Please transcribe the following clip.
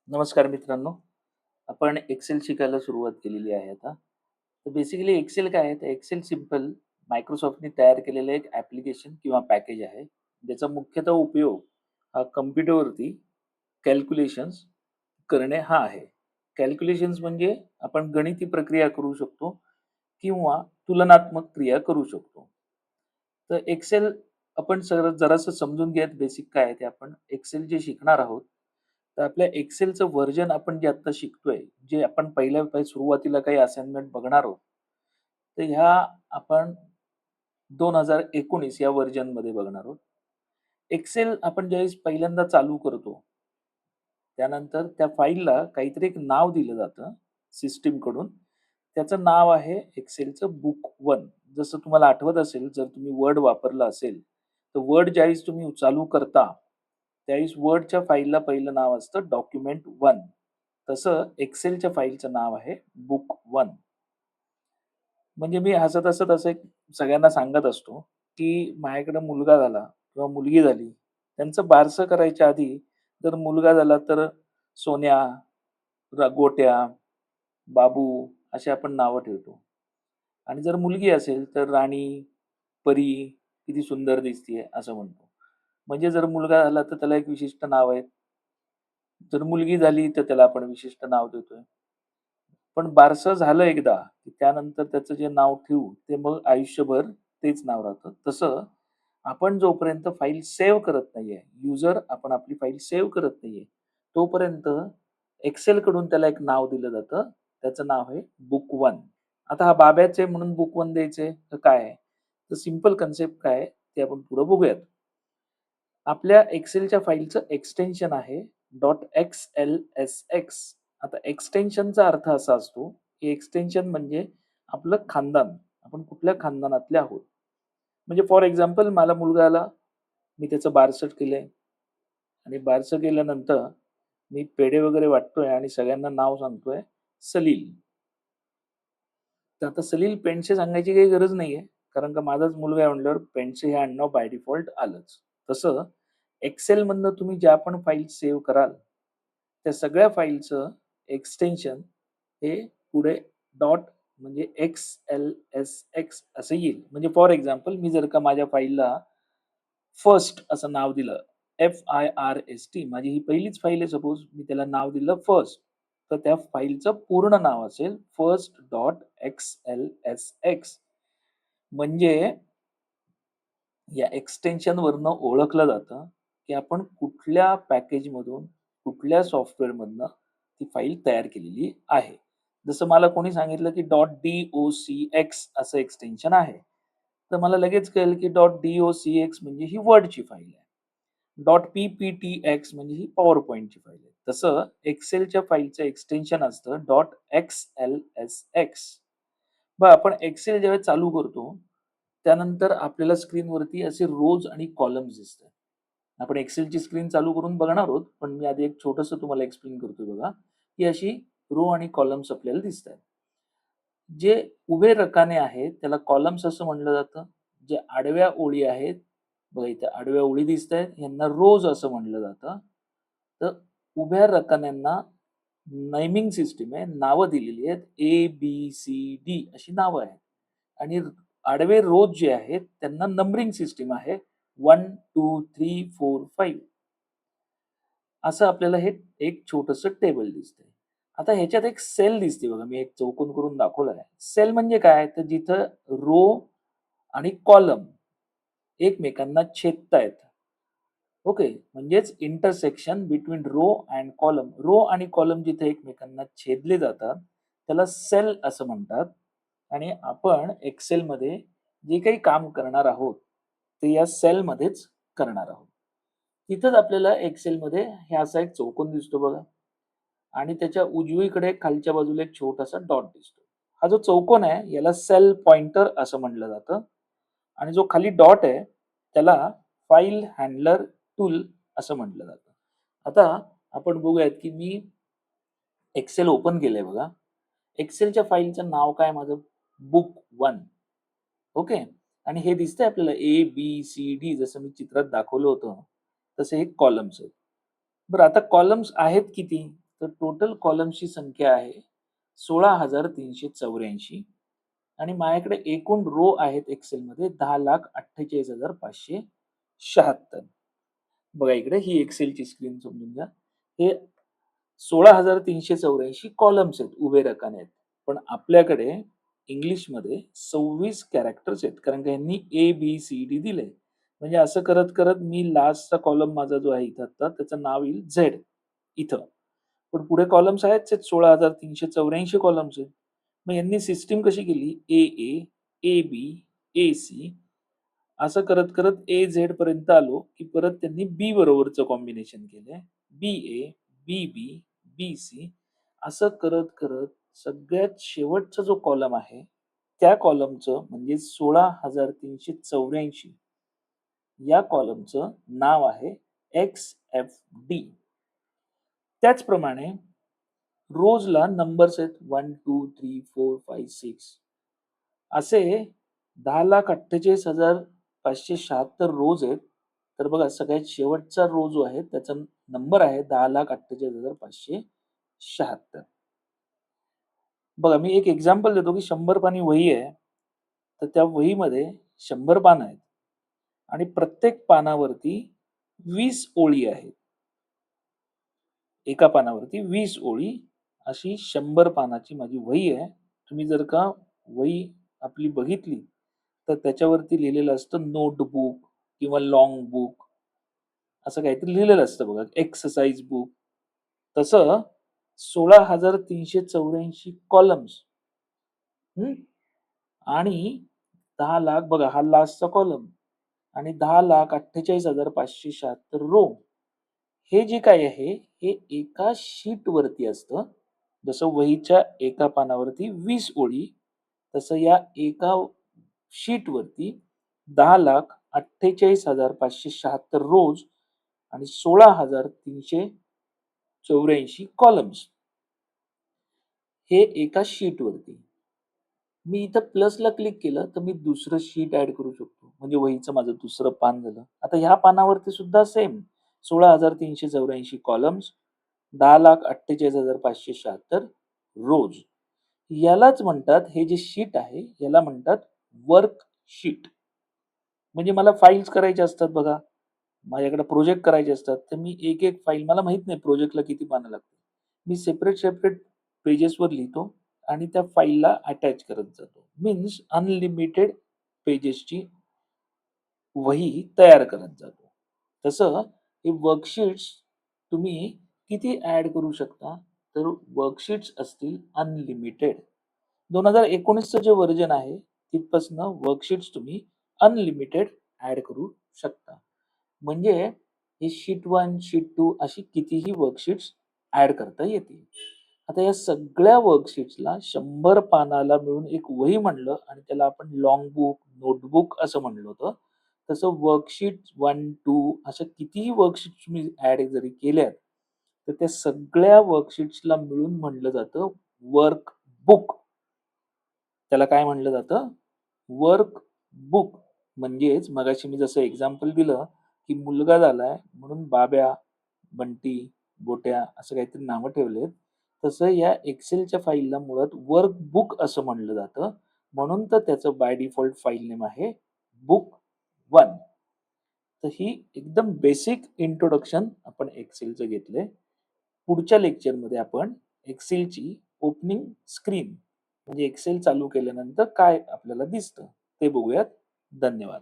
नमस्कार मित्रांनो. आपण एक्सेल शिकायला सुरुवात केलेली आहे आता. तर बेसिकली एक्सेल काय आहे? तर एक्सेल सिंपल Microsoftने तयार केलेलं एक ॲप्लिकेशन किंवा पॅकेज आहे. ज्याचा मुख्यतः उपयोग हा कॉम्प्युटरवरती कॅल्क्युलेशन्स करणे हा आहे. कॅल्क्युलेशन्स म्हणजे आपण गणिती प्रक्रिया करू शकतो किंवा तुलनात्मक क्रिया करू शकतो. तर एक्सेल आपण जरासं समजून घ्यात बेसिक काय आहे ते आपण एक्सेल जे शिकणार आहोत. तर आपल्या एक्सेलचं व्हर्जन आपण जे आत्ता शिकतोय, जे आपण सुरुवातीला काही असाइनमेंट बघणार आहोत. तर ह्या आपण 2019 या व्हर्जनमध्ये बघणार आहोत. एक्सेल आपण ज्यावेळेस पहिल्यांदा चालू करतो, त्यानंतर त्या फाईलला काहीतरी एक नाव दिलं जातं सिस्टमकडून. त्याचं नाव आहे एक्सेलचं बुक 1. जसं तुम्हाला आठवत असेल, जर तुम्ही वर्ड वापरला असेल, तर वर्ड ज्यावेळेस तुम्ही चालू करता, त्यावेळेस वर्डच्या फाईलला पहिलं नाव असतं डॉक्युमेंट 1. तसं एक्सेलच्या फाईलचं नाव आहे बुक 1. म्हणजे मी हसत-हसत असं एक सगळ्यांना सांगत असतो, की माझ्याकडे मुलगा झाला किंवा मुलगी झाली. त्यांचं बारसं करायच्या आधी जर मुलगा झाला तर सोन्या, गोट्या, बाबू अशी आपण नावं ठेवतो. आणि जर मुलगी असेल तर राणी, परी, किती सुंदर दिसतीये असं म्हणतो. म्हणजे जर मुलगा झाला तर त्याला एक विशिष्ट नाव आहे. जर मुलगी झाली तर त्याला आपण विशिष्ट नाव देतोय. पण बारसं झालं एकदा, की त्यानंतर त्याचं जे नाव ठेवू, ते मग आयुष्यभर तेच नाव राहतं. तसं आपण जोपर्यंत फाईल सेव्ह करत नाहीये, आपण आपली फाईल सेव्ह करत नाहीये, तोपर्यंत एक्सेलकडून त्याला एक नाव दिलं जातं. त्याचं नाव आहे बुक 1. आता हा बाब्याचे म्हणून बुक 1 द्यायचंय, तर काय आहे? तर सिंपल कन्सेप्ट काय आहे, ते आपण पुढे बघूयात. आपल्या एक्सेलच्या फाईलचं एक्सटेन्शन आहे .xlsx. आता एक्सटेन्शनचा अर्थ असा असतो, की एक्सटेन्शन म्हणजे आपलं खानदान. आपण कुठल्या खानदानातले आहोत. म्हणजे फॉर एक्झाम्पल मला मुलगा आला, मी त्याचं बारसं केलंय आणि बारसं केल्यानंतर मी पेढे वगैरे वाटतोय आणि सगळ्यांना नाव सांगतोय सलील. तर आता सलील पेंडसे सांगायची काही गरज नाहीये. कारण का माझाच मुलगा आहे म्हटल्यावर पेंडसे हे आडनाव बाय डिफॉल्ट आलंच. तसं एक्सेलमधनं तुम्ही ज्या पण फाईल सेव्ह कराल, त्या सगळ्या फाईलचं एक्सटेन्शन हे पुढे डॉट म्हणजे XLSX असं येईल. म्हणजे फॉर एक्झाम्पल मी जर का माझ्या फाईलला फर्स्ट असं नाव दिलं, FIRST माझी ही पहिलीच फाईल आहे सपोज मी त्याला नाव दिलं फर्स्ट. तर त्या फाईलचं पूर्ण नाव असेल first.xlsx. म्हणजे या एक्सटेन्शनवरनं ओळखलं जातं, की आपण कुठल्या पॅकेजमधून, कुठल्या सॉफ्टवेअरमधनं ती फाईल तयार केलेली आहे. जसं मला कोणी सांगितलं, की .docx असं एक्सटेन्शन आहे. तर मला लगेच कळेल, की .docx म्हणजे ही वर्डची फाईल आहे. .pptx म्हणजे ही पॉवर पॉइंटची फाईल आहे. तसं एक्सेलच्या फाईलचं एक्सटेन्शन असतं .xlsx. बघा आपण एक्सेल ज्यावेळेस चालू करतो, त्यानंतर आपल्याला स्क्रीनवरती असे रोज आणि कॉलम्स दिसतात. आपण एक्सेलची स्क्रीन चालू करून बघणार आहोत, पण मी आधी एक छोटंसं तुम्हाला एक्सप्लेन करतोय बघा, की अशी रो आणि कॉलम्स आपल्याला दिसतायत. जे उभे रकाने आहेत, त्याला कॉलम्स असं म्हटलं जातं. जे आडव्या ओळी आहेत, बघा इथे आडव्या ओळी दिसतायत, यांना रोज असं म्हटलं जातं. तर उभ्या रकान्यांना नेमिंग सिस्टम आहे. नावं दिलेली आहेत. ए, बी, सी, डी अशी नावं आहेत. आणि आडवे रोज जे आहेत, त्यांना नंबरिंग सिस्टम आहे. 1, 2, 3, 4, 5 असं आपल्याला हे एक छोटंसं टेबल दिसतंय. आता ह्याच्यात एक सेल दिसते बघा, मी एक चौकोन करून दाखवला आहे. सेल म्हणजे काय? तर जिथं रो आणि कॉलम एकमेकांना छेदतायत. ओके. म्हणजेच intersection between row and column. Row आणि कॉलम जिथे एकमेकांना छेदले जातात, त्याला सेल असं म्हणतात. आणि आपण एक्सेलमध्ये जे काही काम करणार आहोत, ते या सेलमध्येच करणार आहोत. तिथंच आपल्याला एक्सेलमध्ये हे असा एक चौकोन दिसतो बघा आणि त्याच्या उजवीकडे खालच्या बाजूला एक छोटासा डॉट दिसतो. हा जो चौकोन आहे, याला सेल पॉइंटर असं म्हटलं जातं आणि जो खाली डॉट आहे, त्याला फाइल हँडलर टूल असं म्हटलं जातं. आता आपण बघूयात, की मी एक्सेल ओपन केलंय बघा. एक्सेलच्या फाईलचं नाव काय माझं? बुक 1. ओके. आणि हे दिसतंय आपल्याला ए, बी, सी, डी जसं मी चित्रात दाखवलं होतं, तसे हे कॉलम्स आहेत. बरं आता कॉलम्स आहेत किती? तर टोटल कॉलम्सची संख्या आहे 16,384 आणि माझ्याकडे एकूण रो आहेत एक्सेलमध्ये 10,48,576. बघा इकडे ही एक्सेलची स्क्रीन समजून घ्या. हे 16,384 कॉलम्स आहेत, उभे रकाने आहेत. पण आपल्याकडे इंग्लिशमध्ये 26 कॅरेक्टर्स आहेत. कारण का ह्यांनी ए-बी-सी-डी दिलंय. म्हणजे असं करत मी लास्टचा कॉलम माझा जो आहे इथं आता त्याचं नाव येईल झेड इथं. पण पुढे कॉलम्स आहेतच आहेत 16,384 कॉलम्स आहेत. मग यांनी सिस्टम कशी केली ए-ए, ए-बी, ए-सी असं करत ए-झेड पर्यंत आलो, की परत त्यांनी बी बरोबरचं कॉम्बिनेशन केलंय. बी-ए, बी-बी, बी-सी असं करत सगळ्यात शेवटचा जो कॉलम आहे, त्या कॉलमचं म्हणजे 16,384 या कॉलमचं नाव आहे एक्स-एफ-डी. त्याचप्रमाणे रोजला नंबर्स आहेत 1, 2, 3, 4, 5, 6 असे 10,48,576 रोज आहेत. तर बघा सगळ्यात शेवटचा रो जो आहे त्याचा नंबर आहे 10,48,576. बघा मी एक एक्झाम्पल देतो की 100 पानी वही आहे. तर त्या वहीमध्ये 100 पानं आहेत आणि प्रत्येक पानावरती 20 ओळी आहेत. एका पानावरती 20 ओळी अशी 100 पानाची माझी वही आहे. तुम्ही जर का वही आपली बघितली तर त्याच्यावरती लिहिलेलं असतं नोटबुक किंवा लॉंग बुक असं काहीतरी लिहिलेलं असतं बघा, एक्सरसाइज बुक. तसं 16,384 कॉलम्स आणि 10,00,000 बघा हा लास्टचा कॉलम आणि 10,48,576 रो. हे जे काही आहे हे एका शीट वरती असतं. जसं वहीच्या एका पानावरती 20 ओळी तसं या एका शीट वरती 10,48,576 रोज आणि 16,384 कॉलम्स हे एका शीट वरती. मी इथं प्लसला क्लिक केलं तर मी दुसरं शीट ऍड करू शकतो. म्हणजे वहीचं माझं दुसरं पान झालं. आता ह्या पानावरती सुद्धा सेम 16,384 कॉलम्स, 10,48,576 रोज. यालाच म्हणतात हे जे शीट आहे याला म्हणतात वर्क शीट. म्हणजे मला फाइल्स करायच्या असतात बघा. माझ्याकडे प्रोजेक्ट करायचे असतात. तर मी एक फाईल मला माहित नाही प्रोजेक्टला किती पानं लागतात. मी सेपरेट पेजेसवर लिहितो आणि त्या फाईलला अटॅच करत जातो. मीन्स अनलिमिटेड पेजेसची वही तयार करत जातो. तसं हे वर्कशीट्स तुम्ही किती ऍड करू शकता? तर वर्कशीट्स असतील अनलिमिटेड. 2019चं जे व्हर्जन आहे तिथपासून वर्कशीट्स तुम्ही अनलिमिटेड ऍड करू शकता. म्हणजे हे शीट 1, शीट 2 अशी कितीही वर्कशीट्स ऍड करता येतील. आता या सगळ्या वर्कशीट्सला 100 पानाला मिळून एक वही म्हणलं आणि त्याला आपण लॉंग बुक, नोटबुक असं म्हणलं होतं. तसं वर्कशीट 1, 2 अशा कितीही वर्कशीट्स तुम्ही ऍड जरी केल्यात, तर त्या सगळ्या वर्कशीट्सला मिळून म्हणलं जातं वर्क बुक. त्याला काय म्हणलं जातं? Work book. म्हणजेच मगाशी मी जसं एक्झाम्पल दिलं, की मुलगा झालाय म्हणून बाब्या, बंटी, गोट्या असं काहीतरी नावं ठेवलेत. तसं या एक्सेलच्या फाईलला मुळात वर्क बुक असं म्हणलं जातं. म्हणून तर त्याचं बाय डिफॉल्ट फाईल नेम आहे बुक 1. तर ही एकदम बेसिक इंट्रोडक्शन आपण एक्सेलचं घेतलंय. पुढच्या लेक्चरमध्ये आपण एक्सेलची ओपनिंग स्क्रीन म्हणजे एक्सेल चालू केल्यानंतर काय आपल्याला दिसतं ते बघूयात. धन्यवाद.